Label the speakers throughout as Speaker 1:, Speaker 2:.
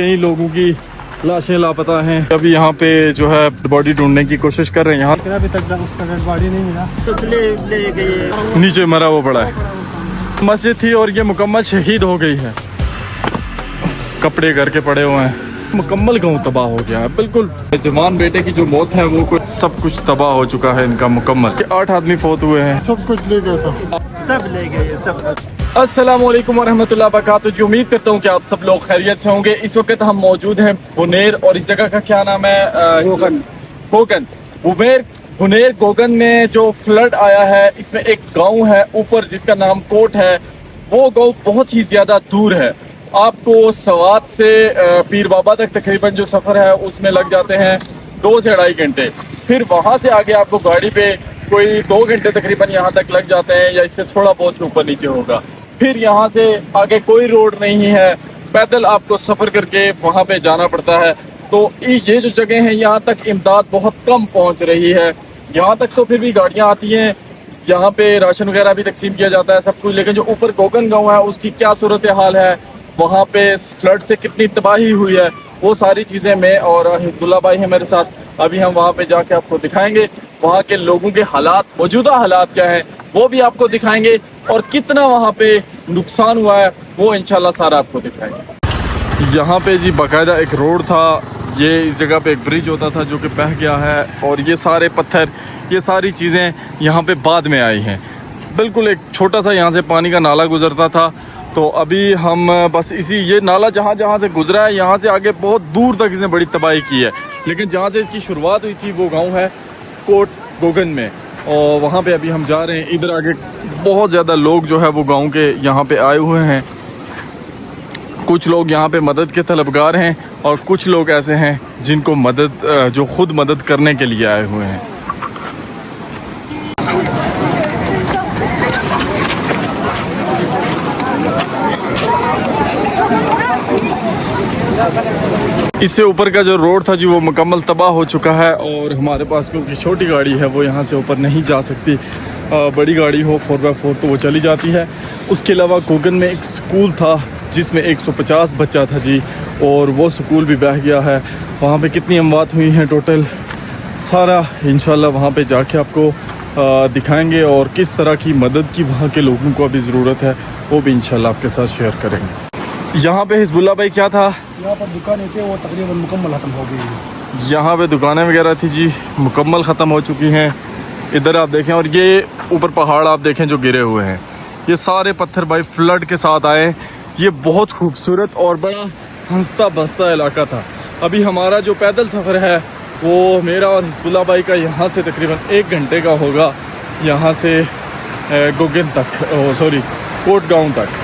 Speaker 1: कई लोगों की लाशें लापता हैं। अभी यहाँ पे जो है बॉडी ढूंढने की कोशिश कर रहे हैं। यहाँ
Speaker 2: अभी तक उसका डेड बॉडी नहीं मिला। ले गई,
Speaker 1: नीचे मरा वो पड़ा है। मस्जिद थी और ये मुकम्मल शहीद हो गई है। कपड़े करके पड़े हुए हैं। मुकम्मल गांव तबाह हो गया है बिल्कुल। जवान बेटे की जो मौत है वो कुछ सब कुछ तबाह हो चुका है इनका मुकम्मल। 8 आदमी फौत हुए हैं।
Speaker 2: सब कुछ ले गए था, सब ले गए सब।
Speaker 1: अस्सलाम वालेकुम वरहमतुल्लाह वबरकातुहू जी। उम्मीद करता हूँ कि आप सब लोग खैरियत से होंगे। इस वक्त हम मौजूद हैं बुनेर और इस जगह का क्या नाम है? गोगन। बुनेर गोगन में जो फ्लड आया है इसमें एक गांव है ऊपर जिसका नाम कोट है। वो गांव बहुत ही ज्यादा दूर है। आपको सवात से पीर बाबा तक तकरीबन जो सफ़र है उसमें लग जाते हैं 2 से 2.5 घंटे। फिर वहाँ से आगे आपको गाड़ी पे कोई 2 घंटे तकरीबन यहाँ तक लग जाते हैं या इससे थोड़ा बहुत ऊपर नीचे होगा। फिर यहाँ से आगे कोई रोड नहीं है, पैदल आपको सफ़र करके वहाँ पे जाना पड़ता है। तो ये जो जगह है यहाँ तक इमदाद बहुत कम पहुँच रही है। यहाँ तक तो फिर भी गाड़ियाँ आती हैं, यहाँ पे राशन वगैरह भी तकसीम किया जाता है सब कुछ। लेकिन जो ऊपर गोगन गाँव है उसकी क्या सूरत हाल है, वहाँ पे फ्लड से कितनी तबाही हुई है, वो सारी चीज़ें मैं और हिजबुल्लाह भाई हैं मेरे साथ। अभी हम वहाँ पे जाके आपको दिखाएंगे। वहाँ के लोगों के हालात, मौजूदा हालात क्या हैं वो भी आपको दिखाएंगे और कितना वहाँ पे नुकसान हुआ है वो इंशाल्लाह सारा आपको दिखाएंगे। यहाँ पे जी बाकायदा एक रोड था। ये इस जगह पे एक ब्रिज होता था जो कि बह गया है और ये सारे पत्थर, ये सारी चीज़ें यहाँ पे बाद में आई हैं। बिल्कुल एक छोटा सा यहाँ से पानी का नाला गुजरता था। तो अभी हम बस ये नाला जहाँ से गुजरा है यहाँ से आगे बहुत दूर तक इसने बड़ी तबाही की है। लेकिन जहाँ से इसकी शुरुआत हुई थी वो गांव है कोट गोगन में और वहाँ पे अभी हम जा रहे हैं। इधर आगे बहुत ज़्यादा लोग जो है वो गांव के यहाँ पे आए हुए हैं। कुछ लोग यहाँ पे मदद के तलबगार हैं और कुछ लोग ऐसे हैं जिनको जो खुद मदद करने के लिए आए हुए हैं। इससे ऊपर का जो रोड था जी वो मुकम्मल तबाह हो चुका है और हमारे पास क्योंकि छोटी गाड़ी है वो यहाँ से ऊपर नहीं जा सकती। बड़ी गाड़ी हो 4x4 तो वो चली जाती है। उसके अलावा गोगन में एक स्कूल था जिसमें 150 बच्चा था जी और वो स्कूल भी बह गया है। वहाँ पे कितनी अमवात हुई हैं टोटल सारा इंशाल्लाह वहाँ पे जाके आपको दिखाएंगे और किस तरह की मदद की वहाँ के लोगों को अभी ज़रूरत है वो भी इंशाल्लाह आपके साथ शेयर करेंगे। यहाँ पे हिजबुल्लाह भाई क्या था?
Speaker 2: यहाँ पर दुकानें थी वो तकरीबन मुकम्मल ख़त्म हो गई है।
Speaker 1: यहाँ पे दुकानें वगैरह थी जी मुकम्मल ख़त्म हो चुकी हैं। इधर आप देखें और ये ऊपर पहाड़ आप देखें जो गिरे हुए हैं, ये सारे पत्थर भाई फ्लड के साथ आए। ये बहुत खूबसूरत और बड़ा हंसता बसता इलाका था। अभी हमारा जो पैदल सफ़र है वो मेरा और हिजबुल्लाह भाई का यहाँ से तकरीबन 1 घंटे का होगा, यहाँ से गोगन तक, कोट गाँव तक।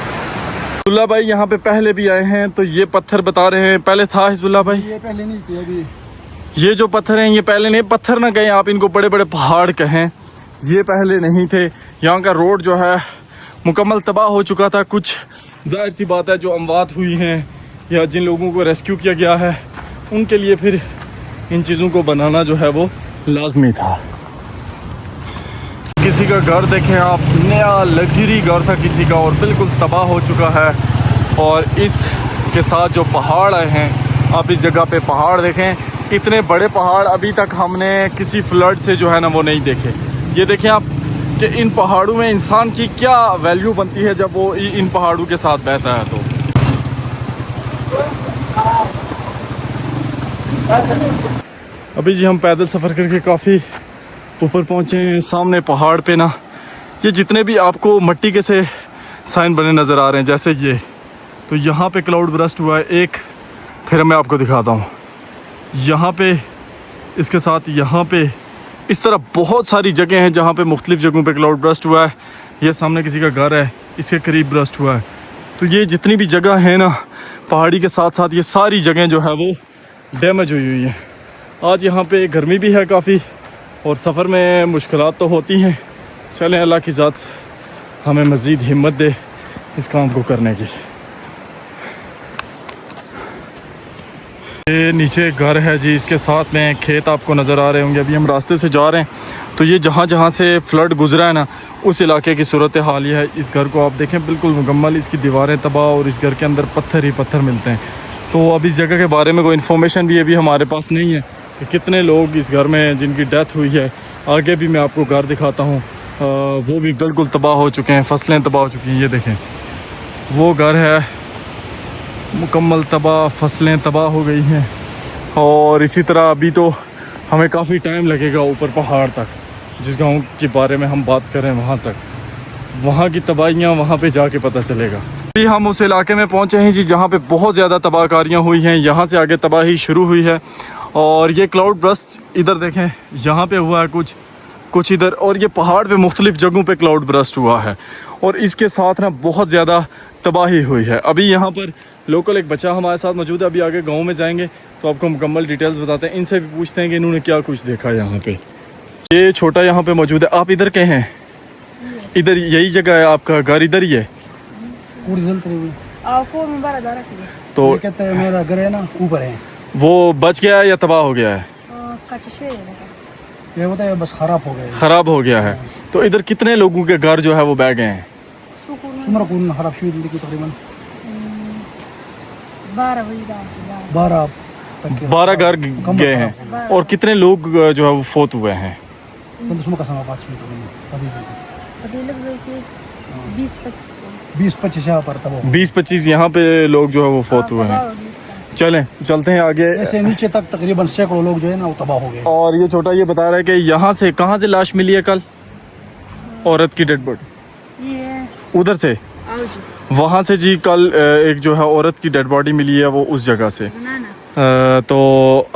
Speaker 1: हिजबुल्लाह भाई यहाँ पे पहले भी आए हैं तो ये पत्थर बता रहे हैं पहले था हिजबुल्लाह भाई?
Speaker 2: ये पहले नहीं थे। अभी
Speaker 1: ये जो पत्थर हैं ये पहले नहीं, पत्थर ना कहें आप, इनको बड़े बड़े पहाड़ कहें, ये पहले नहीं थे। यहाँ का रोड जो है मुकम्मल तबाह हो चुका था। कुछ जाहिर सी बात है जो अमवात हुई हैं या जिन लोगों को रेस्क्यू किया गया है उनके लिए फिर इन चीज़ों को बनाना जो है वो लाजमी था। किसी का घर देखें आप, नया लग्जरी घर था किसी का और बिल्कुल तबाह हो चुका है। और इसके साथ जो पहाड़ आए हैं, आप इस जगह पे पहाड़ देखें, इतने बड़े पहाड़ अभी तक हमने किसी फ्लड से जो है ना वो नहीं देखे। ये देखें आप कि इन पहाड़ों में इंसान की क्या वैल्यू बनती है जब वो इन पहाड़ों के साथ बहता है। तो अभी जी हम पैदल सफ़र करके काफ़ी ऊपर पहुँचे हैं। सामने पहाड़ पे ना ये जितने भी आपको मट्टी के से साइन बने नज़र आ रहे हैं जैसे ये, तो यहाँ पे क्लाउड बरस्ट हुआ है एक, फिर मैं आपको दिखाता हूँ। यहाँ पे इसके साथ यहाँ पे इस तरह बहुत सारी जगह हैं जहाँ पे मुख्तलिफ़ जगहों पे क्लाउड बरस्ट हुआ है। ये सामने किसी का घर है, इसके करीब बरस्ट हुआ है। तो ये जितनी भी जगह है ना पहाड़ी के साथ साथ ये सारी जगह जो है वो डैमेज हुई है। आज यहाँ पे गर्मी भी है काफ़ी और सफ़र में मुश्किलात तो होती हैं। चलें अल्लाह की ज़ात हमें मज़ीद हिम्मत दे इस काम को करने की। ये नीचे घर है जी, इसके साथ में खेत आपको नज़र आ रहे होंगे। अभी हम रास्ते से जा रहे हैं तो ये जहाँ से फ्लड गुजरा है ना उस इलाके की सूरत हाल ये है। इस घर को आप देखें बिल्कुल मुकम्मल इसकी दीवारें तबाह और इस घर के अंदर पत्थर ही पत्थर मिलते हैं। तो अब इस जगह के बारे में कोई इन्फॉर्मेशन भी अभी हमारे पास नहीं है कि कितने लोग इस घर में जिनकी डेथ हुई है। आगे भी मैं आपको घर दिखाता हूँ, वो भी बिल्कुल तबाह हो चुके हैं, फसलें तबाह हो चुकी हैं। ये देखें वो घर है मुकम्मल तबाह, फसलें तबाह हो गई हैं। और इसी तरह अभी तो हमें काफ़ी टाइम लगेगा ऊपर पहाड़ तक, जिस गांव के बारे में हम बात कर रहे हैं वहाँ तक, वहाँ की तबाहियाँ वहाँ पे जाके पता चलेगा। अभी हम उस इलाके में पहुँचे हैं जी जहाँ पे बहुत ज़्यादा तबाहकारियाँ हुई हैं। यहाँ से आगे तबाही शुरू हुई है और ये क्लाउड बर्स्ट इधर देखें, यहाँ पे हुआ है कुछ इधर, और ये पहाड़ पे मुख्तलिफ़ जगहों पे क्लाउड बर्स्ट हुआ है और इसके साथ ना बहुत ज़्यादा तबाही हुई है। अभी यहाँ पर लोकल एक बच्चा हमारे साथ मौजूद है, अभी आगे गांव में जाएंगे तो आपको मुकम्मल डिटेल्स बताते हैं, इनसे भी पूछते हैं कि इन्होंने क्या कुछ देखा है यहाँ पे। ये छोटा यहाँ पे मौजूद है। आप इधर के हैं? इधर यही जगह है आपका घर, इधर ही है? तो
Speaker 2: कहते हैं मेरा घर है ना ऊपर है,
Speaker 1: वो बच गया है या तबाह हो गया है?
Speaker 2: ये बताए बस खराब हो गया,
Speaker 1: ख़राब हो गया है। तो इधर कितने लोगों के घर जो है वो बह गए हैं?
Speaker 2: तकरीबन
Speaker 1: 12 घर गए हैं। और कितने लोग जो है वो फोत हुए हैं?
Speaker 2: 20-25 यहाँ पर तब
Speaker 1: 20-25 यहाँ पे लोग जो है वो फोत हुए हैं। चलते हैं आगे।
Speaker 2: ऐसे नीचे तक तकरीबन सैकड़ों लोग जो है ना वो तबाह हो गए।
Speaker 1: और ये छोटा ये बता रहा है कि यहाँ से कहाँ से लाश मिली है कल? औरत की डेड बॉडी उधर से, वहाँ से जी कल एक जो है औरत की डेड बॉडी मिली है वो उस जगह से। तो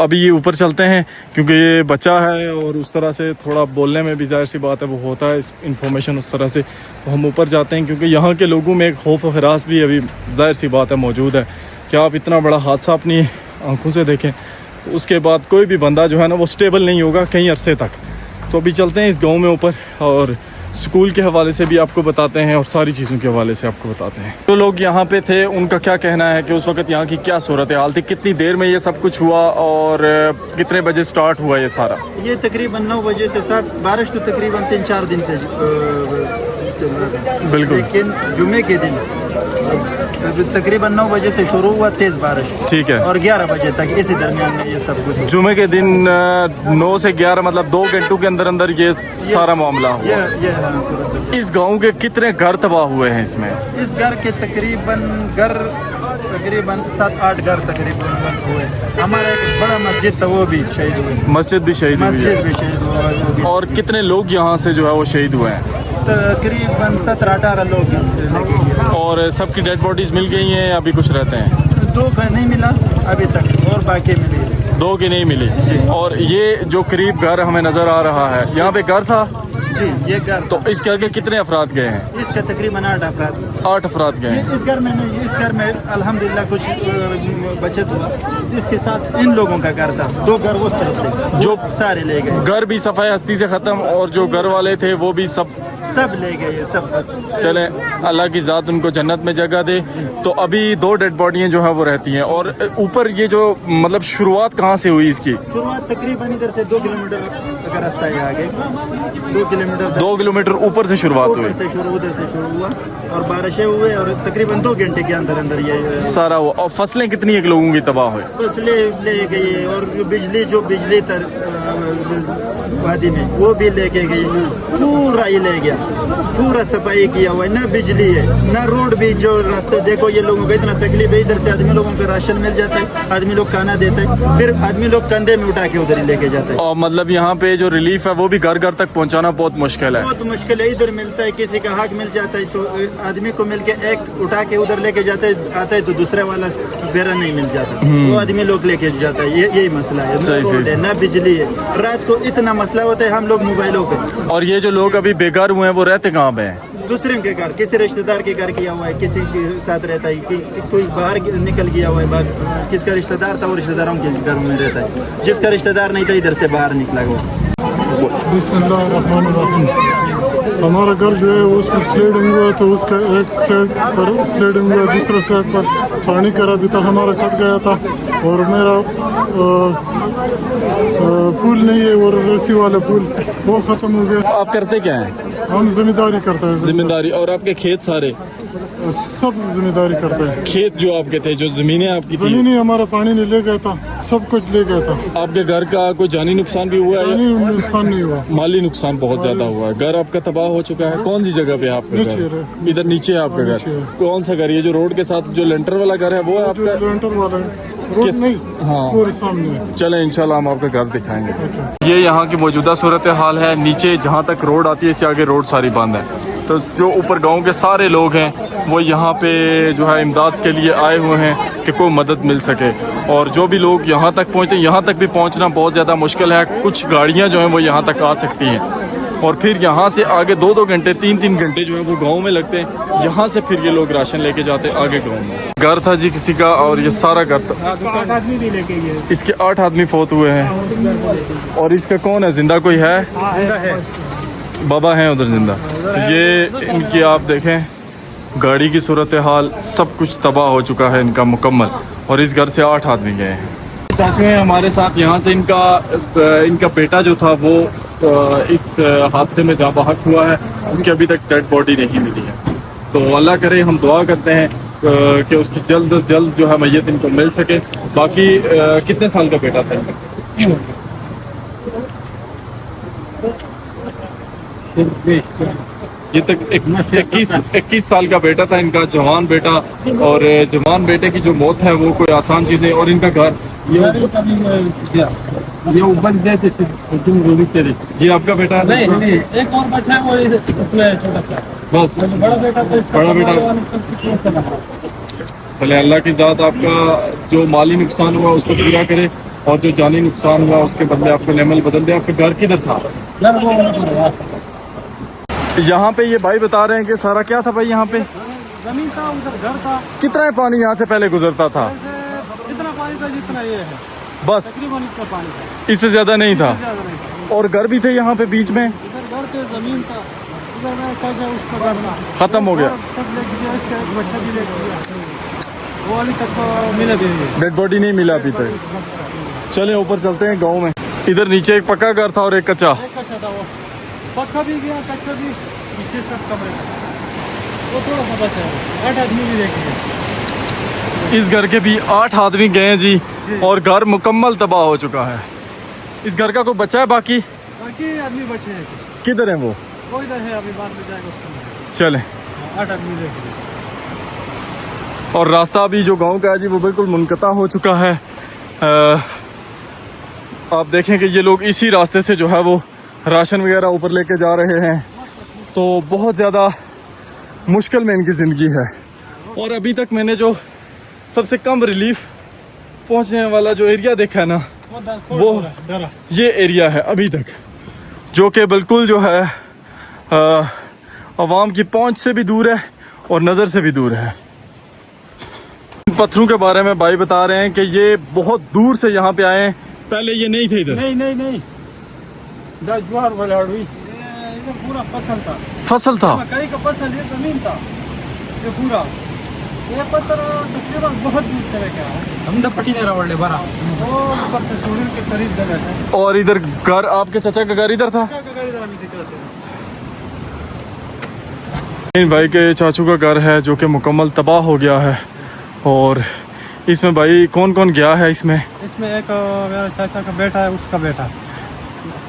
Speaker 1: अभी ये ऊपर चलते हैं क्योंकि ये बच्चा है और उस तरह से थोड़ा बोलने में भी जाहिर सी बात है वो होता है इन्फॉर्मेशन उस तरह से, तो हम ऊपर जाते हैं क्योंकि यहाँ के लोगों में एक खौफ और हरास भी अभी जाहिर सी बात है मौजूद है कि आप इतना बड़ा हादसा अपनी आंखों से देखें तो उसके बाद कोई भी बंदा जो है ना वो स्टेबल नहीं होगा कई अरसे तक। तो अभी चलते हैं इस गाँव में ऊपर और स्कूल के हवाले से भी आपको बताते हैं और सारी चीज़ों के हवाले से आपको बताते हैं। तो लोग यहाँ पे थे, उनका क्या कहना है कि उस वक्त यहाँ की क्या सूरत हाल थी, कितनी देर में ये सब कुछ हुआ और कितने बजे स्टार्ट हुआ ये सारा?
Speaker 2: ये तकरीबन 9 बजे से स्टार्ट, बारिश तो तकरीबन 3-4 दिन से चल रहा था।
Speaker 1: बिल्कुल।
Speaker 2: लेकिन जुमे के दिन तकरीबन 9 बजे से शुरू हुआ तेज़ बारिश, ठीक है, और 11 बजे तक इसी दरमियान में ये सब कुछ।
Speaker 1: जुमे के दिन 9 से 11 मतलब 2 घंटों के अंदर अंदर ये सारा मामला हुआ। इस गांव के कितने घर तबाह हुए हैं इसमें?
Speaker 2: इस घर के तकरीबन 7-8 घर तकरीबन हुए। हमारा एक बड़ा मस्जिद था वो भी शहीद हुए।
Speaker 1: मस्जिद भी शहीद
Speaker 2: हुआ।
Speaker 1: और कितने लोग यहाँ से जो है वो शहीद हुए हैं?
Speaker 2: तकरीबन 17-18 लोग।
Speaker 1: और सबकी डेड बॉडीज मिल गई हैं या अभी कुछ रहते हैं?
Speaker 2: 2 का नहीं मिला अभी तक और बाकी मिली
Speaker 1: 2 की नहीं मिली। और ये जो करीब घर हमें नजर आ रहा है, यहाँ पे घर था
Speaker 2: जी, ये घर।
Speaker 1: तो इस घर के कितने अफराद गए हैं?
Speaker 2: इसका तकरीबन 8 अफराद।
Speaker 1: 8 अफराद गए हैं।
Speaker 2: इस घर में अल्हम्दुलिल्लाह कुछ बचत हुआ। इसके साथ इन लोगों का घर था, 2 घर उस तरफ थे जो सारे ले गए।
Speaker 1: घर भी सफाई हस्ती से खत्म और जो घर वाले थे वो भी सब
Speaker 2: ले गए सब बस।
Speaker 1: चले अल्लाह की ज़ात उनको जन्नत में जगह दे। तो अभी 2 डेड बॉडियाँ जो है वो रहती हैं। और ऊपर ये जो मतलब शुरुआत कहाँ से हुई इसकी?
Speaker 2: शुरुआत तकरीबन इधर से 2 किलोमीटर का रास्ता है आगे, 2
Speaker 1: किलोमीटर ऊपर से शुरुआत हुई।
Speaker 2: उधर से शुरू हुआ और बारिशें हुए और तकरीबन 2 घंटे के अंदर अंदर ये
Speaker 1: सारा हुआ। और फसलें कितनी एक लोगों की तबाह हुई?
Speaker 2: फसलें ले गई और बिजली वादी में वो भी लेके गई, पूरा ही ले गया। पूरा सफाई किया हुआ है, ना बिजली है ना रोड भी। जो रास्ते देखो ये लोगों को इतना तकलीफ है, इधर से आदमी लोगों को राशन मिल जाता है, आदमी लोग खाना देते हैं, फिर आदमी लोग कंधे में उठा के उधर ही लेके जाते हैं।
Speaker 1: और मतलब यहाँ पे जो रिलीफ है वो भी घर घर तक पहुँचाना बहुत मुश्किल है।
Speaker 2: बहुत मुश्किल है। इधर मिलता है, किसी का हक मिल जाता है तो आदमी को मिल के एक उठा के उधर लेके जाता है, आता है तो दूसरा वाला बेरा नहीं मिल जाता, वो आदमी लोग लेके जाता है। यही मसला है, ना बिजली है। रात को इतना मसला होता है हम लोग मोबाइलों पे। और
Speaker 1: ये जो लोग अभी बेघर हुए हैं वो रहते कहाँ पे हैं?
Speaker 2: दूसरे के घर, किसी रिश्तेदार के घर किया हुआ है, किसी के साथ रहता है, कोई बाहर निकल गया हुआ है, किसका रिश्तेदार था वो रिश्तेदारों के घर में रहता है, जिसका रिश्तेदार नहीं था इधर से बाहर निकला हुआ।
Speaker 3: बिस्मिल्लाहिर्रहमानिर्रहीम। हमारा घर जो है उसमें स्लाइडिंग हुआ तो उसका एक साइड पर स्लाइडिंग हुआ, दूसरा साइड पर पानी का रहा था, हमारा कट गया था। और मेरा पुल नहीं है, और रस्सी वाला पुल वो खत्म हो गया।
Speaker 1: आप करते क्या हैं?
Speaker 3: हम जिम्मेदारी करते हैं,
Speaker 1: जिम्मेदारी। और आपके खेत सारे
Speaker 3: सब जिम्मेदारी करते हैं।
Speaker 1: खेत जो आपके थे, जो जमीनें आपकी थी,
Speaker 3: जमीन ही हमारा पानी ने ले गया था, सब कुछ ले गया था।
Speaker 1: आपके घर का कोई जानी नुकसान भी हुआ है?
Speaker 3: पानी नुकसान नहीं हुआ,
Speaker 1: माली नुकसान बहुत ज्यादा हुआ है। घर आपका तबाह हो चुका है। कौन सी जगह पे है आपका
Speaker 3: नीचे
Speaker 1: घर?
Speaker 3: है।
Speaker 1: इधर नीचे है आपका घर।
Speaker 3: नीचे है।
Speaker 1: कौन सा घर? ये जो रोड के साथ जो लेंटर वाला घर है वो है
Speaker 3: जो
Speaker 1: आपका?
Speaker 3: लेंटर वाला है, रोड
Speaker 1: किस-
Speaker 3: नहीं,
Speaker 1: हाँ।
Speaker 3: पूरे सामने है।
Speaker 1: चले इंशाल्लाह हम आपका घर दिखाएंगे।
Speaker 3: अच्छा।
Speaker 1: ये यहाँ की मौजूदा सूरत हाल है। नीचे जहाँ तक रोड आती है इससे आगे रोड सारी बंद है। तो जो ऊपर गांव के सारे लोग हैं वो यहाँ पे जो है इमदाद के लिए आए हुए हैं कि कोई मदद मिल सके। और जो भी लोग यहाँ तक पहुँचते हैं, यहाँ तक भी पहुँचना बहुत ज़्यादा मुश्किल है। कुछ गाड़ियाँ जो हैं वो यहाँ तक आ सकती हैं और फिर यहाँ से आगे 2-2 घंटे 3-3 घंटे जो है वो गांव में लगते हैं। यहाँ से फिर ये लोग राशन लेके जाते हैं आगे गांव में। घर था जी किसी का और ये सारा घर था।
Speaker 2: 8 आदमी भी लेके गए।
Speaker 1: इसके 8 आदमी फौत हुए हैं। और इसका कौन है? जिंदा कोई है? बाबा हैं उधर जिंदा। ये इनकी आप देखें गाड़ी की सूरत हाल, सब कुछ तबाह हो चुका है इनका मुकम्मल। और इस घर से 8 आदमी गए हैं। चाचू हैं हमारे साथ। यहाँ से इनका बेटा जो था वो इस हादसे में जाँ बहक हुआ है। उसकी अभी तक डेड बॉडी नहीं मिली है। तो अल्लाह करे, हम दुआ करते हैं कि उसकी जल्द से जल्द जो है मैयत इनको मिल सके। बाकी कितने साल का बेटा था इनका? ये तक 21 साल का बेटा था इनका, जवान बेटा। और जवान बेटे की जो मौत है वो कोई आसान चीज़ नहीं। और इनका घर ये ऊपर ये आपका बेटा है?
Speaker 4: नहीं, एक और बच्चा है, वो इसमें छोटा सा।
Speaker 1: बस
Speaker 4: बड़ा बेटा तो इसका
Speaker 1: बड़ा बेटा। भले अल्लाह की ज़ात आपका जो माली नुकसान हुआ उसको पूरा करे और जो जानी नुकसान हुआ उसके बदले आपको नेमल बदल दे। आपका घर किधर था? यहाँ पे ये भाई बता रहे हैं कि सारा क्या था भाई यहाँ पे?
Speaker 4: जमीन था, उधर घर था।
Speaker 1: कितना पानी यहाँ से पहले गुजरता था?
Speaker 4: इतना पानी था जितना ये है,
Speaker 1: बस
Speaker 4: तकरीबन इतना पानी था,
Speaker 1: इससे ज्यादा नहीं था।
Speaker 4: ज्यादा नहीं था।
Speaker 1: और घर भी थे यहाँ पे बीच में?
Speaker 4: इधर घर पे जमीन था, इधर मैं चाचा उसका घर था,
Speaker 1: खत्म हो गया।
Speaker 4: सब ले गया, इसका एक बच्चा भी ले गया। वो अभी तक तो मिला भी नहीं।
Speaker 1: डेड बॉडी नहीं मिला अभी तक। चले ऊपर चलते हैं गांव में। इधर नीचे एक पक्का घर था और एक कच्चा।
Speaker 4: एक कच्चा था, वो पक्का भी गया, कच्चा भी, पीछे सब कमरे था। वो थोड़ा सा बचा है। 8 आदमी भी लेके गए।
Speaker 1: इस घर के भी 8 आदमी गए हैं जी। और घर मुकम्मल तबाह हो चुका है। इस घर का कोई बच्चा है बाकी?
Speaker 4: बाकी आदमी बचे हैं।
Speaker 1: किधर है वो?
Speaker 4: वो इधर है, अभी बाद में जाएगा उसको।
Speaker 1: चले।
Speaker 4: 8 आदमी लेके गए।
Speaker 1: और रास्ता भी जो गांव का है जी वो बिल्कुल मुनक़ता हो चुका है। आप देखें कि ये लोग इसी रास्ते से जो है वो राशन वगैरह ऊपर लेके जा रहे हैं। तो बहुत ज़्यादा मुश्किल में इनकी ज़िंदगी है। और अभी तक मैंने जो सबसे कम रिलीफ पहुंचने वाला जो एरिया देखा है ना, वो ये एरिया है अभी तक, जो कि बिल्कुल जो है आवाम की पहुंच से भी दूर है और नज़र से भी दूर है। पत्थरों के बारे में भाई बता रहे हैं कि ये बहुत दूर से यहाँ पे आए हैं। पहले ये नहीं थे इधर?
Speaker 4: नहीं, ज्वार वाला ये पूरा फसल था।
Speaker 1: फसल था?
Speaker 4: मकई का फसल, ये जमीन था, ये पूरा ये पत्थर तकरीबन बहुत दूर से लेके आया। हम तो पट्टी नहीं रवड़े बरा वो ऊपर से सूर्य के करीब जगह है।
Speaker 1: और इधर घर आपके चाचा का घर इधर था? इन भाई के चाचू का घर है जो कि मुकम्मल तबाह हो गया है। और इसमें भाई कौन कौन गया है इसमें?
Speaker 4: इसमें एक मेरा चाचा का बेटा है, उसका बेटा,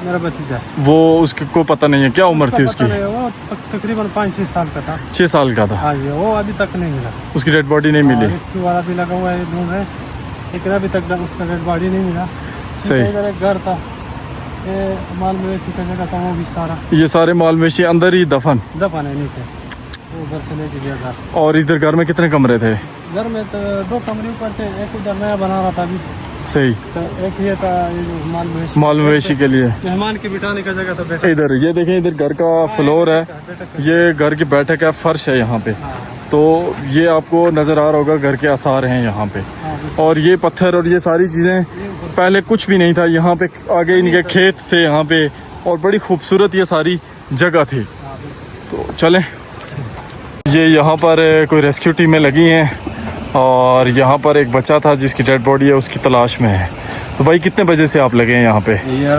Speaker 4: मेरा भतीजा।
Speaker 1: वो उसके को पता नहीं है क्या उम्र थी उसकी?
Speaker 4: वो तकरीबन 5-6 साल का था।
Speaker 1: 6 साल का था।
Speaker 4: हाँ जी, वो अभी तक नहीं मिला।
Speaker 1: उसकी डेड बॉडी नहीं मिली?
Speaker 4: इसकी वाला भी लगा हुआ है, ढूंढ रहे, लेकिन अभी तक उसका डेड बॉडी नहीं मिला।
Speaker 1: सही।
Speaker 4: इधर एक घर था, ये माल मवेशी का जगह था, वो भी सारा
Speaker 1: ये सारे माल मवेशी अंदर ही दफन
Speaker 4: है नीचे, वो घर से लेके गया घर।
Speaker 1: और इधर घर में कितने कमरे थे?
Speaker 4: घर में तो 2 कमरे ऊपर थे, एक उधर नया बना रहा था अभी।
Speaker 1: सही।
Speaker 4: तो एक ये था, ये जो
Speaker 1: माल मवेशी के लिए
Speaker 4: मेहमान के बिठाने का जगह था। बैठा
Speaker 1: इधर ये देखें, इधर घर का फ्लोर है, ये घर की बैठक है, फर्श है यहाँ पे। तो ये आपको नज़र आ रहा होगा घर के आसार हैं यहाँ पे। और ये पत्थर और ये सारी चीज़ें पहले कुछ भी नहीं था यहाँ पे। आगे इनके खेत थे यहाँ पे और बड़ी खूबसूरत ये सारी जगह थी। तो चलें, ये यहाँ पर कोई रेस्क्यू टीमें लगी हैं और यहाँ पर एक बच्चा था जिसकी डेड बॉडी है, उसकी तलाश में है। तो भाई कितने बजे से आप लगे हैं यहाँ पे?
Speaker 4: यार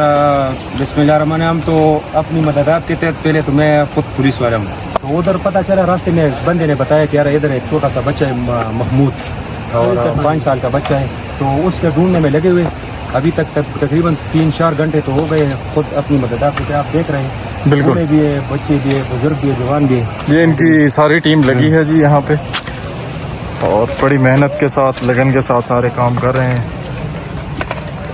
Speaker 4: बिस्मिल्लाह, हम तो अपनी मदद के तहत पहले तो मैं खुद पुलिस वाला हूँ, तो उधर पता चला रास्ते में बंदे ने बताया कि यार इधर एक छोटा सा बच्चा है महमूद, और 5 साल का बच्चा है, तो उसके ढूंढने में लगे हुए। अभी तक तकरीबन 3-4 घंटे तो हो गए। खुद अपनी मदद आप देख रहे हैं,
Speaker 1: बिल्कुल
Speaker 4: भी है, बच्चे भी है, बुजुर्ग भी है, जवान भी है।
Speaker 1: ये इनकी सारी टीम लगी है जी यहाँ पे, और बड़ी मेहनत के साथ, लगन के साथ सारे काम कर रहे हैं।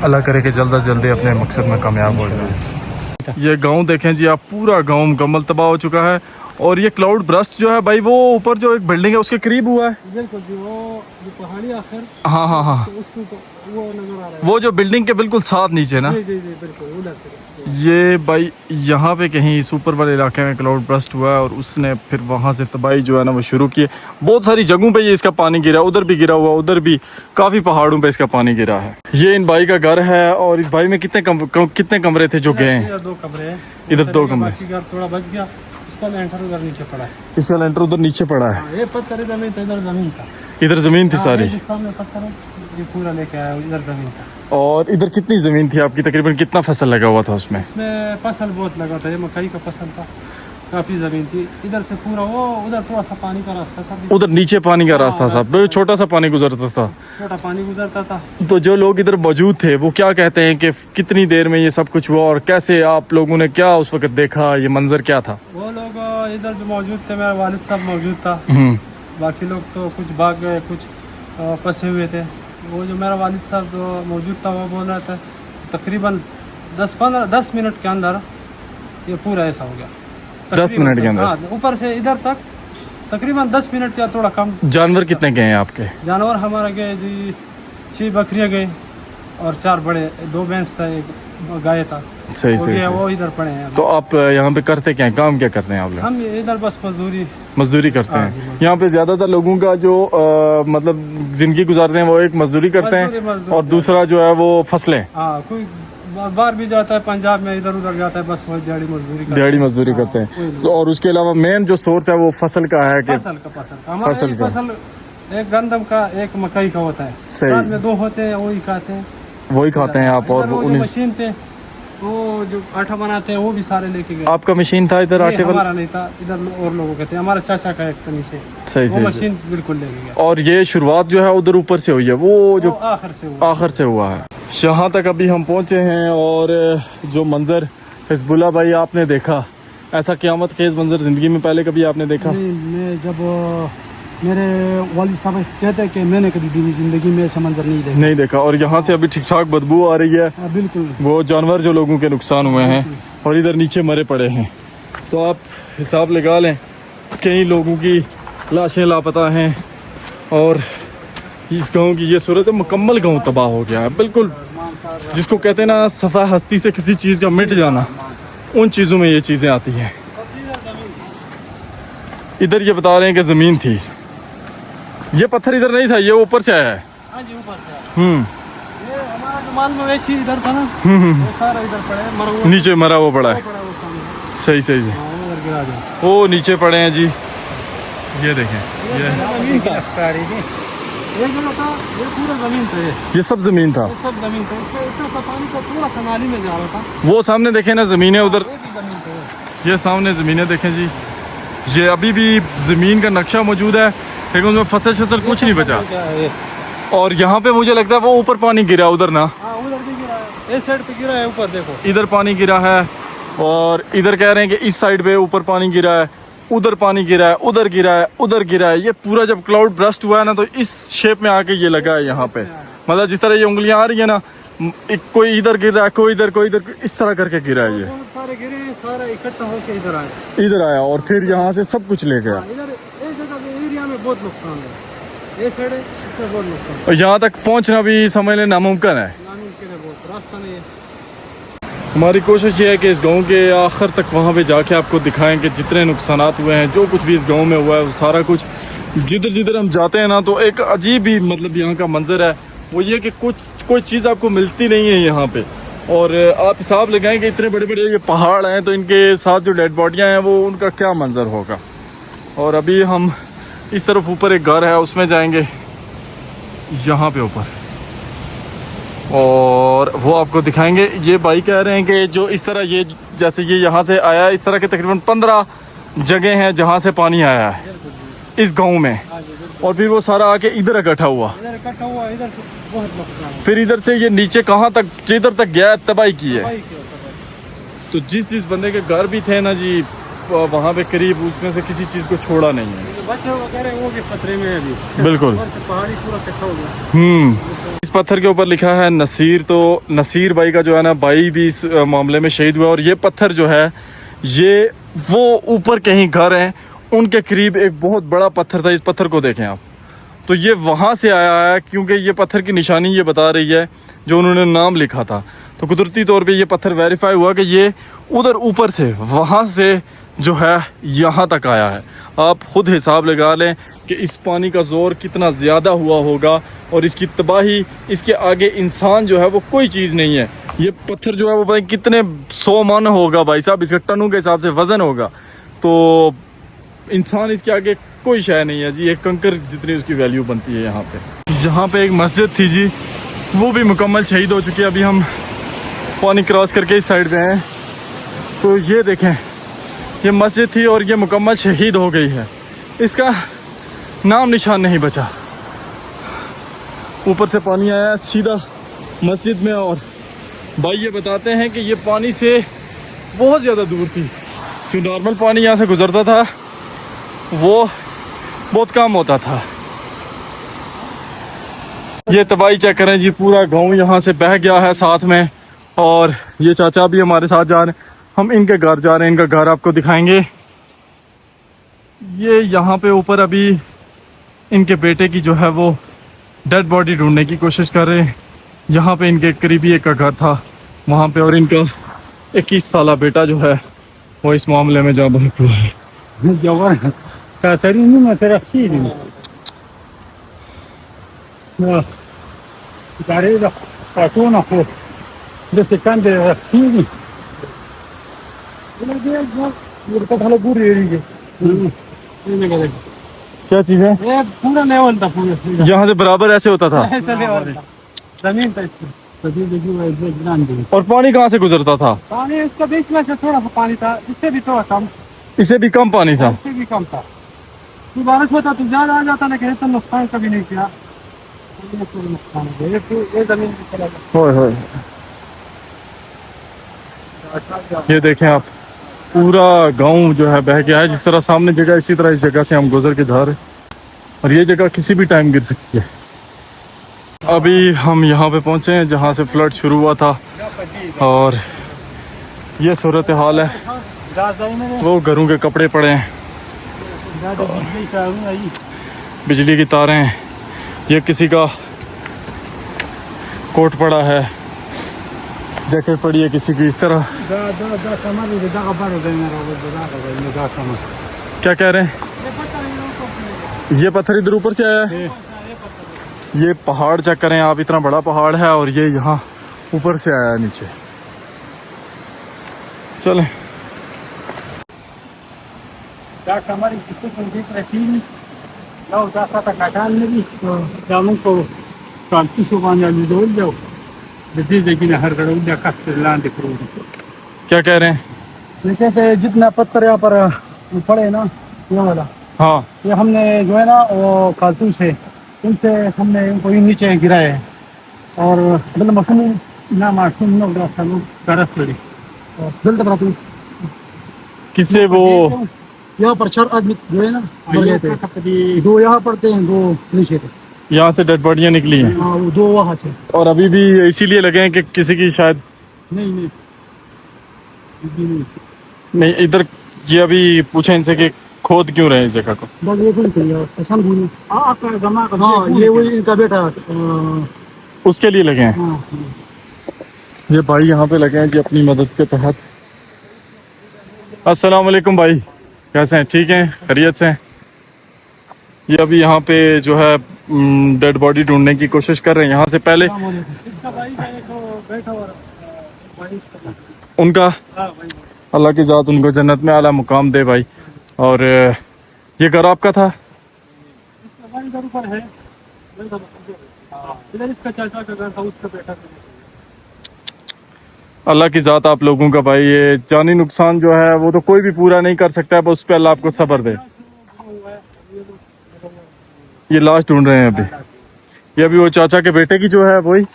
Speaker 1: अल्लाह करे कि जल्द से जल्दी अपने मकसद में कामयाब हो जाए। ये गांव देखें जी आप, पूरा गांव मुकम्मल तबाह हो चुका है। और ये क्लाउड ब्रस्ट जो है भाई, वो ऊपर जो एक बिल्डिंग है उसके करीब हुआ है।
Speaker 4: बिल्कुल जी, वो जो पहाड़ी आखिर,
Speaker 1: हाँ हाँ हाँ,
Speaker 4: उसको वो नजर आ रहा है,
Speaker 1: वो जो बिल्डिंग के बिल्कुल साथ नीचे ना,
Speaker 4: जी जी जी बिल्कुल उधर से।
Speaker 1: ये भाई यहाँ पे कहीं सुपर वाले इलाके में क्लाउड ब्रस्ट हुआ है, और उसने फिर वहाँ से तबाही जो है ना वो शुरू की है। बहुत सारी जगहों पे ये इसका पानी गिरा, उधर भी गिरा हुआ, उधर भी काफ़ी पहाड़ों पे इसका पानी गिरा है। ये इन भाई का घर है, और इस भाई में कितने कमरे थे जो गए हैं?
Speaker 4: इधर 2 कमरे हैं,
Speaker 1: इधर 2 कमरे,
Speaker 4: बाकी घर थोड़ा बच गया, इसका लेंटर उधर नीचे पड़ा है।
Speaker 1: इसका लेंटर उधर नीचे पड़ा है।
Speaker 4: ये पत्थर जमीन था, इधर जमीन था,
Speaker 1: इधर ज़मीन थी सारी,
Speaker 4: ये सामने पत्थर है, ये पूरा लेके आया, इधर जमीन था।
Speaker 1: और इधर कितनी ज़मीन थी आपकी? तकरीबन कितना फसल लगा हुआ था उसमें?
Speaker 4: इसमें फसल बहुत लगा था, ये मकई का फसल था, काफ़ी ज़मीन थी। इधर से पूरा वो उधर थोड़ा सा पानी का रास्ता था,
Speaker 1: उधर नीचे पानी का रास्ता था, छोटा सा पानी गुजरता था,
Speaker 4: छोटा पानी गुजरता था।
Speaker 1: तो जो लोग इधर मौजूद थे वो क्या कहते हैं कि कितनी देर में ये सब कुछ हुआ, और कैसे आप लोगों ने क्या उस वक्त देखा, ये मंजर क्या था?
Speaker 4: वो लोग इधर जो मौजूद थे, मेरा वालिद साहब मौजूद था, बाकी लोग तो कुछ भाग गए, कुछ फंसे हुए थे। वो जो मेरा वालिद साहब जो मौजूद था वो बोल रहा था तकरीबन 10 मिनट के अंदर ये पूरा ऐसा हो गया।
Speaker 1: 10 मिनट के अंदर?
Speaker 4: हाँ, ऊपर से इधर तक तकरीबन 10 मिनट या थोड़ा कम।
Speaker 1: जानवर कितने गए हैं आपके?
Speaker 4: जानवर हमारा गए जी 6 बकरियाँ गए, और 4 बड़े, 2 भैंस था, एक गाय था,
Speaker 1: सही
Speaker 4: वो
Speaker 1: सही,
Speaker 4: गया,
Speaker 1: सही।
Speaker 4: वो इधर पड़े हैं।
Speaker 1: तो आप यहाँ पे करते क्या हैं, काम क्या करते हैं आप लोग?
Speaker 4: हम इधर बस
Speaker 1: मजदूरी करते
Speaker 4: हाँ,
Speaker 1: हैं। यहाँ पे ज्यादातर लोगों का जो मतलब जिंदगी गुजारते हैं वो एक मजदूरी करते हैं, और दूसरा जो है वो फसलें,
Speaker 4: हाँ, कोई बाहर भी जाता है, पंजाब में इधर उधर जाता है, बस वही दिहाड़ी मजदूरी करते हैं।
Speaker 1: तो और उसके अलावा मेन जो सोर्स है वो फसल का है कि
Speaker 4: फसल का हमारा फसल एक गंदम का, एक मकई का होता है,
Speaker 1: सही।
Speaker 4: साथ में 2 होते हैं, वही खाते हैं
Speaker 1: आप। और
Speaker 4: वो जो मशीन थे, वो जो आटा बनाते हैं, वो भी सारे लेके गए।
Speaker 1: आपका मशीन था इधर आटे वाला?
Speaker 4: हमारा नहीं था, इधर और लोगों के थे, हमारा चाचा का एक था नीचे,
Speaker 1: सही
Speaker 4: वो
Speaker 1: सही।
Speaker 4: मशीन बिल्कुल लेके गया।
Speaker 1: और ये शुरुआत जो है उधर ऊपर से हुई है, वो जो आखिर से हुआ है। यहाँ तक अभी हम पहुँचे हैं, और जो मंजर हिजबुल्लाह भाई आपने देखा, ऐसा क़यामत खेज़ मंजर ज़िंदगी में पहले कभी आपने देखा?
Speaker 5: मैं जब मेरे वालिद साहब कहते हैं कि मैंने कभी भी ज़िंदगी में ऐसा मंजर नहीं देखा।
Speaker 1: और यहाँ से अभी ठीक ठाक बदबू आ रही है।
Speaker 5: बिल्कुल,
Speaker 1: वो जानवर जो लोगों के नुकसान हुए हैं, और इधर नीचे मरे पड़े हैं, तो आप हिसाब लगा लें, कई लोगों की लाशें लापता हैं, और इस गांव की ये सूरत है, मुकम्मल गांव तबाह हो गया है बिल्कुल। जिसको कहते हैं ना सफ़ा हस्ती से किसी चीज़ का मिट जाना, उन चीज़ों में ये चीज़ें आती हैं। इधर ये बता रहे हैं कि ज़मीन थी, ये पत्थर इधर नहीं था, ये ऊपर से आया है।
Speaker 4: हाँ जी, ऊपर से। ये हमारा जो माल मवेशी इधर था ना, वो सारा इधर पड़ा है, मरा हुआ,
Speaker 1: नीचे मरा हुआ पड़ा है।
Speaker 4: पड़ा वो सामने।
Speaker 1: सही सही जी,
Speaker 4: हाँ, उधर गिरा दिया।
Speaker 1: वो नीचे पड़े हैं जी, ये देखें, ये
Speaker 4: जमीन था, ये जो था, ये पूरा जमीन था,
Speaker 1: ये सब ज़मीन था,
Speaker 4: ये सब जमीन था। इसका इतना सा पानी का पूरा सा नाली में जा रहा था।
Speaker 1: वो सामने देखें ना ज़मीनें उधर,
Speaker 4: ये भी जमीन था,
Speaker 1: ये सामने ज़मीनें देखें जी, ये अभी भी ज़मीन का नक्शा मौजूद है, लेकिन उसमें फसल कुछ नहीं बचा। और यहाँ पे मुझे लगता है वो ऊपर पानी गिरा उधर ना,
Speaker 4: हाँ, उधर भी गिरा है, इस साइड पे गिरा है, ऊपर देखो,
Speaker 1: इधर पानी गिरा है, और इधर कह रहे हैं कि इस साइड पे ऊपर पानी गिरा है, उधर पानी गिरा है, उधर गिरा है, उधर गिरा है। ये पूरा जब क्लाउड ब्रस्ट हुआ है ना, तो इस शेप में आके ये लगा है यहाँ पे, मतलब जिस तरह ये उंगलियां आ रही है ना, कोई इधर गिर रहा है, कोई इधर, इस तरह करके गिरा है। ये
Speaker 4: सारे गिरे हैं, सारा इकट्ठा होके
Speaker 1: इधर आया, और फिर यहाँ से सब कुछ ले गया।
Speaker 4: इधर इस जगह एरिया में बहुत नुकसान है, ये साइड है, इसमें बहुत नुकसान,
Speaker 1: और यहाँ तक पहुँचना भी समझ लें नामुमकिन है,
Speaker 4: नामुमकिन है, बहुत रास्ता नहीं है।
Speaker 1: हमारी कोशिश ये है कि इस गांव के आखिर तक वहाँ पे जाके आपको दिखाएं कि जितने नुकसानात हुए हैं, जो कुछ भी इस गांव में हुआ है, वो सारा कुछ जिधर हम जाते हैं ना, तो एक अजीब ही मतलब यहाँ का मंजर है, वो ये कि कोई चीज़ आपको मिलती नहीं है यहाँ पे। और आप हिसाब लगाएं कि इतने बड़े बड़े ये पहाड़ हैं, तो इनके साथ जो डेड बॉडियाँ हैं वो उनका क्या मंजर होगा। और अभी हम इस तरफ ऊपर एक घर है उसमें जाएंगे, यहाँ पे ऊपर, और वो आपको दिखाएंगे। ये भाई कह रहे हैं कि जो इस तरह ये जैसे ये यहाँ से आया है, इस तरह के तकरीबन 15 जगह हैं जहाँ से पानी आया है इस गांव में, और फिर वो सारा आके इधर इकट्ठा हुआ,
Speaker 5: इधर से बहुत नुकसान
Speaker 1: फिर इधर से ये नीचे कहाँ तक, जिधर तक गया तबाही की है। तो जिस बंदे के घर भी थे ना जी वहाँ पे करीब, उसमें से किसी चीज़ को छोड़ा नहीं है।
Speaker 5: बच्चे वगैरह वो भी खतरे में है अभी,
Speaker 1: बिल्कुल।
Speaker 5: पहाड़ी पूरा कच्चा हो गया।
Speaker 1: इस पत्थर के ऊपर लिखा है नसीर। तो नसीर भाई का जो है ना भाई भी इस मामले में शहीद हुआ, और ये पत्थर जो है ये वो ऊपर कहीं घर है उनके करीब एक बहुत बड़ा पत्थर था। इस पत्थर को देखें आप, तो ये वहाँ से आया है, क्योंकि ये पत्थर की निशानी ये बता रही है जो उन्होंने नाम लिखा था। तो कुदरती तौर पे ये पत्थर वेरीफाई हुआ कि ये उधर ऊपर से वहाँ से जो है यहाँ तक आया है। आप खुद हिसाब लगा लें कि इस पानी का ज़ोर कितना ज़्यादा हुआ होगा, और इसकी तबाही, इसके आगे इंसान जो है वो कोई चीज़ नहीं है। ये पत्थर जो है वो भाई कितने 100 मन होगा भाई साहब, इसके टनों के हिसाब से वज़न होगा, तो इंसान इसके आगे कोई शय नहीं है जी। एक कंकर जितनी उसकी वैल्यू बनती है। यहाँ पे एक मस्जिद थी जी, वो भी मुकम्मल शहीद हो चुकी है। अभी हम पानी क्रॉस करके इस साइड पे हैं, तो ये देखें ये मस्जिद थी और ये मुकम्मल शहीद हो गई है, इसका नाम निशान नहीं बचा। ऊपर से पानी आया सीधा मस्जिद में, और भाई ये बताते हैं कि ये पानी से बहुत ज़्यादा दूर थी। जो नॉर्मल पानी यहाँ से गुजरता था वो बहुत कम होता था। ये तबाही चेक करें जी, पूरा गांव यहाँ से बह गया है साथ में, और ये चाचा भी हमारे साथ जा रहे हैं। हम इनके घर जा रहे हैं, इनका घर आपको दिखाएंगे। ये यहाँ पे ऊपर अभी इनके बेटे की जो है वो डेड बॉडी ढूंढने की कोशिश कर रहे हैं। यहाँ पे इनके करीबी एक का घर था वहाँ पे, और इनका 21 साला बेटा जो है वो इस मामले में जाँ बहक हुआ है। क्या चीज़ है?
Speaker 5: ये पूरा लेवल था, पूरा
Speaker 1: यहाँ से बराबर ऐसे होता था,
Speaker 5: ऐसा लेवल था, जमीन था इसमें।
Speaker 1: और पानी कहाँ से गुजरता था?
Speaker 5: पानी इसका बीच में से थोड़ा सा पानी था, इससे भी थोड़ा कम,
Speaker 1: इससे भी कम पानी था।
Speaker 5: इससे भी कम था। तो बारिश होता तो ज्यादा आ जाता, लेकिन इतना नुकसान कभी नहीं किया। नुकसान हो गया, ये जमीन भी चला गया।
Speaker 1: होय होय। ये देखें आप, पूरा गांव जो है बह गया है। जिस तरह सामने जगह, इसी तरह इस जगह से हम गुजर के जा रहे हैं, और ये जगह किसी भी टाइम गिर सकती है। अभी हम यहाँ पे पहुँचे हैं जहाँ से फ्लड शुरू हुआ था, और ये सूरत हाल है। वो घरों के कपड़े पड़े हैं, बिजली की तारें हैं, ये किसी का कोट पड़ा है, जैकेट पड़ी है किसी की। इस तरह क्या कह रहे हैं? ये पत्थर इधर ऊपर से आया है। ये पहाड़ चेक करें आप, इतना बड़ा पहाड़ है, और ये यहाँ ऊपर से आया है नीचे। चलें क्या कह रहे हैं?
Speaker 5: जैसे जितना पत्थर यहाँ पर पड़े ना, ये वाला,
Speaker 1: हाँ,
Speaker 5: ये हमने जो है ना वो खालतू से उनसे हमने इनको नीचे गिराए हैं, और मतलब मसूम ना मासूम लोग गरज पड़ी और
Speaker 1: किससे वो
Speaker 5: यहाँ पर 4 आदमी जो है ना मर गए थे। 2 यहाँ पड़ते हैं, 2 नीचे थे।
Speaker 1: यहाँ से डेड बॉडियाँ निकली हैं,
Speaker 5: हाँ, 2 वहाँ से।
Speaker 1: और अभी भी इसीलिए लगे हैं कि किसी की शायद
Speaker 5: नहीं
Speaker 1: नहीं इधर। ये अभी पूछे इनसे कि खोद क्यों रहे इस जगह को।
Speaker 5: बस ये कोई चाहिए पसंद हुई। हाँ, ये वही इनका बेटा
Speaker 1: उसके लिए लगे हैं।
Speaker 5: हाँ,
Speaker 1: ये भाई यहाँ पे लगे हैं जी अपनी मदद के तहत। अस्सलाम वालेकुम भाई, कैसे हैं? ठीक हैं, खैरियत से हैं? ये अभी यहाँ पे जो है डेड बॉडी ढूंढने की कोशिश कर रहे हैं। यहाँ से पहले
Speaker 5: इसका भाई का एक बेटा और
Speaker 1: उनका, अल्लाह की ज़ात उनको जन्नत में आला मुकाम दे भाई। और ये घर आपका था?
Speaker 5: इसका भाई इधर ऊपर है। इधर इसका चाचा का घर था, उसका बेटा था।
Speaker 1: अल्लाह की ज़ात आप लोगों का भाई, ये जानी नुकसान जो है वो तो कोई भी पूरा नहीं कर सकता है, बस उस पर अल्लाह आपको सब्र दे। ये लाश ढूंढ रहे हैं अभी, ये अभी वो चाचा के बेटे की जो है वही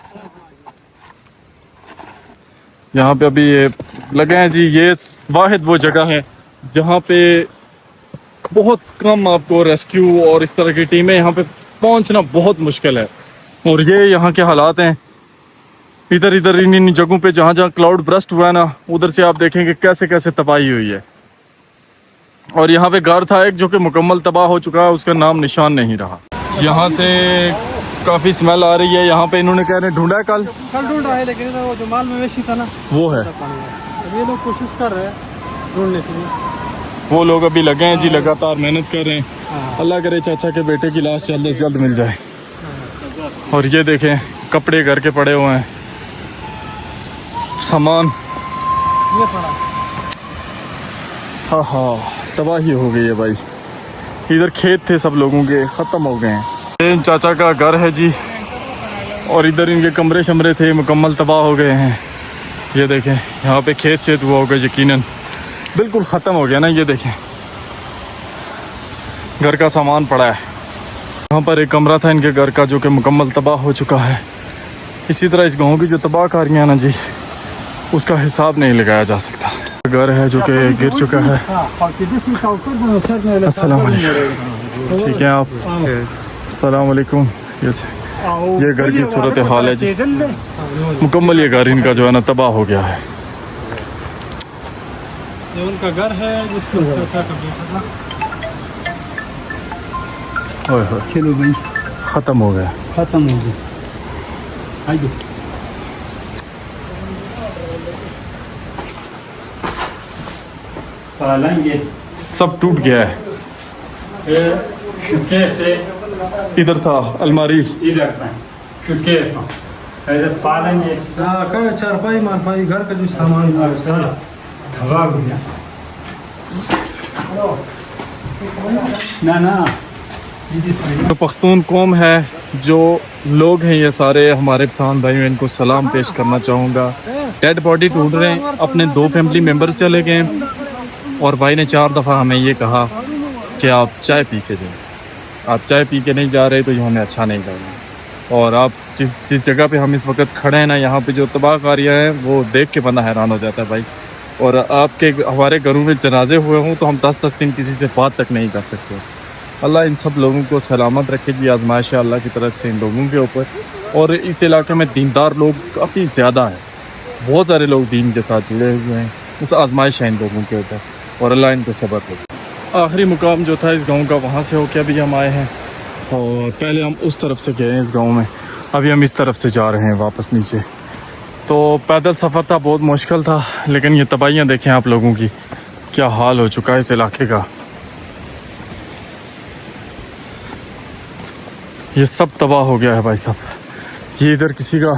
Speaker 1: यहाँ पे अभी ये लगे हैं जी। ये वाहिद वो जगह है जहाँ पे बहुत कम आपको रेस्क्यू और इस तरह की टीमें यहाँ पे पहुँचना बहुत मुश्किल है। और ये यहाँ के हालात हैं, इधर इधर इन जगहों पे जहाँ जहाँ क्लाउड ब्रस्ट हुआ है ना, उधर से आप देखेंगे कैसे कैसे तबाही हुई है। और यहाँ पे घर था एक जो कि मुकम्मल तबाह हो चुका है, उसका नाम निशान नहीं रहा। यहाँ से काफ़ी स्मेल आ रही है। यहाँ पे इन्होंने कह रहे हैं ढूंढा है कल
Speaker 5: ढूंढ रहा है, लेकिन वो जो माल मवेशी था ना
Speaker 1: वो है।
Speaker 5: अब ये लोग कोशिश कर रहे हैं ढूंढने के लिए।
Speaker 1: वो लोग अभी लगे हैं जी, लगातार मेहनत कर रहे हैं। अल्लाह करे चाचा के बेटे की लाश जल्द से जल्द मिल जाए। और ये देखें कपड़े घर के पड़े हुए हैं, सामान,
Speaker 5: ये पड़ा
Speaker 1: हाँ हाँ तबाही हो गई है भाई। इधर खेत थे सब लोगों के, ख़त्म हो गए हैं। ये चाचा का घर है जी, और इधर इनके कमरे शमरे थे, मुकम्मल तबाह हो गए हैं। ये देखें यहाँ पे खेत शेत हुआ होगा यकीनन, बिल्कुल ख़त्म हो गया ना। ये देखें घर का सामान पड़ा है। यहाँ पर एक कमरा था इनके घर का जो कि मुकम्मल तबाह हो चुका है। इसी तरह इस गाँव की जो तबाहकारियाँ ना जी, उसका हिसाब नहीं लगाया जा सकता। घर है जो कि गिर चुका है। अस्सलाम वालेकुम, ठीक है आप? अस्सलाम वालेकुम। ये घर की सूरत हाल है जी, मुकम्मल ये घर इनका जो है ना तबाह हो गया है।
Speaker 5: ये उनका घर है जिसमें चाचा का बेटा था।
Speaker 1: ओए होए,
Speaker 5: चलो भाई
Speaker 1: ख़त्म हो गया,
Speaker 5: खत्म हो गया। आइए पालेंगे,
Speaker 1: सब टूट गया है।
Speaker 5: कैसे
Speaker 1: इधर था अलमारी,
Speaker 5: इधर था कैसे पालेंगे। हाँ चारपाई मारपाई घर का जो सामान था सारा तबाह हो गया। ना ना
Speaker 1: जो पख्तून कौम है, जो लोग हैं ये सारे हमारे पठान भाई, मैं इनको सलाम पेश करना चाहूँगा। डेड बॉडी ढूंढ रहे हैं, अपने 2 फैमिली मेम्बर्स चले गए हैं और भाई ने 4 दफ़ा हमें ये कहा कि आप चाय पी के दें। आप चाय पी के नहीं जा रहे तो ये हमें अच्छा नहीं लगा। और आप जिस जगह पे हम इस वक्त खड़े हैं ना, यहाँ पे जो तबाहकारियाँ हैं वो देख के बंदा हैरान हो जाता है भाई। और आपके हमारे घरों में जनाजे हुए हों तो हम 10-10 दिन किसी से बात तक नहीं कर सकते। अल्लाह इन सब लोगों को सलामत रखे जी। आजमाइश है अल्लाह की तरफ से इन लोगों के ऊपर। और इस इलाके में दीनदार लोग काफ़ी ज़्यादा हैं, बहुत सारे लोग दीन के साथ जुड़े हुए हैं। इस आजमाइश है इन लोगों के ऊपर और अल्लाह इनको सब्र दे। आखिरी मुकाम जो था इस गांव का, वहाँ से होकर अभी हम आए हैं और पहले हम उस तरफ से गए हैं इस गांव में, अभी हम इस तरफ से जा रहे हैं वापस नीचे। तो पैदल सफ़र था, बहुत मुश्किल था, लेकिन ये तबाहियाँ देखें आप लोगों की, क्या हाल हो चुका है इस इलाके का। ये सब तबाह हो गया है भाई साहब। ये इधर किसी का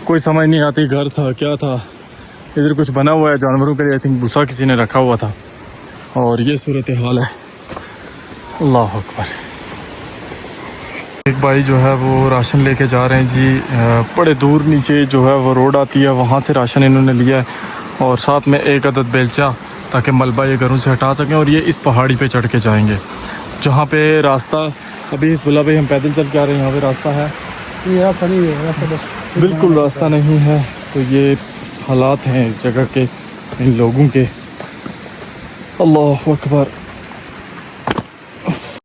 Speaker 1: कोई समझ नहीं आती, घर था क्या था। इधर कुछ बना हुआ है जानवरों के लिए, आई थिंक भूसा किसी ने रखा हुआ था। और ये सूरत हाल है। अल्लाह अकबर। एक भाई जो है वो राशन लेके जा रहे हैं जी, बड़े दूर नीचे जो है वो रोड आती है, वहाँ से राशन इन्होंने लिया है और साथ में 1 अदद बेलचा, ताकि मलबा ये घरों से हटा सकें। और ये इस पहाड़ी पे चढ़ के जाएंगे जहाँ पे रास्ता, अभी बोला भाई हम पैदल चल के आ रहे हैं, यहाँ पे रास्ता है?
Speaker 5: ये रास्ता नहीं है, रास्ता बस
Speaker 1: बिल्कुल रास्ता नहीं है। तो ये हालात हैं इस जगह के, इन लोगों के। अल्लाह अकबर।